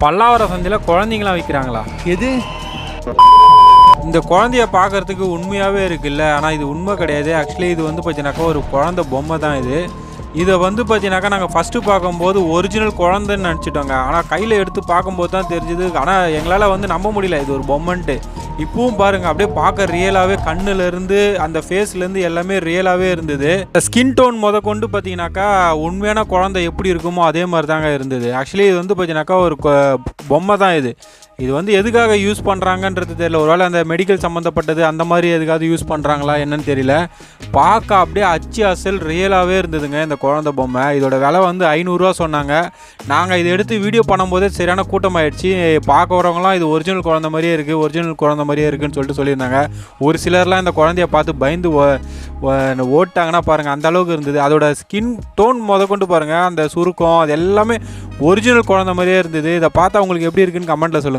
பல்லாவரம் சந்தையில் குழந்தைங்களாம் விற்கிறாங்களா? எது? இந்த குழந்தைய பார்க்கறதுக்கு உண்மையாகவே இருக்குல்ல, ஆனால் இது உண்மை கிடையாது. ஆக்சுவலி இது வந்து பார்த்தீங்கன்னாக்கா ஒரு குழந்தை பொம்மை தான் இது. இதை வந்து பார்த்தீங்கன்னாக்கா நாங்கள் ஃபஸ்ட்டு பார்க்கும்போது ஒரிஜினல் குழந்தைன்னு நினச்சிட்டோங்க. ஆனால் கையில் எடுத்து பார்க்கும்போது தான் தெரிஞ்சுது. ஆனால் எங்களால் வந்து நம்ப முடியல இது ஒரு பொம்மைன்ட்டு. இப்பவும் பாருங்கள், அப்படியே பார்க்க ரியலாகவே கண்ணுலேருந்து அந்த ஃபேஸ்லேருந்து எல்லாமே ரியலாகவே இருந்தது. ஸ்கின் டோன் கொண்டு பார்த்தீங்கன்னாக்கா உண்மையான குழந்தை எப்படி இருக்குமோ அதே மாதிரி தாங்க இருந்தது. ஆக்சுவலி இது வந்து பார்த்தீங்கன்னாக்கா ஒரு பொம்மை தான் இது. இது வந்து எதுக்காக யூஸ் பண்ணுறாங்கன்றது தெரியல. ஒருவேளை அந்த மெடிக்கல் சம்மந்தப்பட்டது அந்த மாதிரி எதுக்காவது யூஸ் பண்ணுறாங்களா என்னன்னு தெரியல. பார்க்க அப்படியே அச்சு அசல் ரியலாகவே இருந்ததுங்க இந்த குழந்தை பொம்மை. இதோட விலை வந்து 500 சொன்னாங்க. நாங்கள் இதை எடுத்து வீடியோ பண்ணும்போதே சரியான கூட்டமாயிடுச்சு. பார்க்க வரவங்களாம் இது ஒரிஜினல் குழந்தை மாதிரியே இருக்குது, ஒரிஜினல் குழந்தை மாதிரியே இருக்குதுன்னு சொல்லிட்டு சொல்லியிருந்தாங்க. ஒரு சிலர்லாம் இந்த குழந்தைய பார்த்து பயந்து ஓட்டாங்கன்னா பாருங்கள், அந்த அளவுக்கு இருந்தது. அதோட ஸ்கின் டோன் கொண்டு பாருங்கள், அந்த சுருக்கம் அது எல்லாமே ஒரிஜினல் குழந்தை மாதிரியே இருந்தது. இதை பார்த்தா உங்களுக்கு எப்படி இருக்குன்னு கமெண்ட்டில் சொல்லுங்கள்.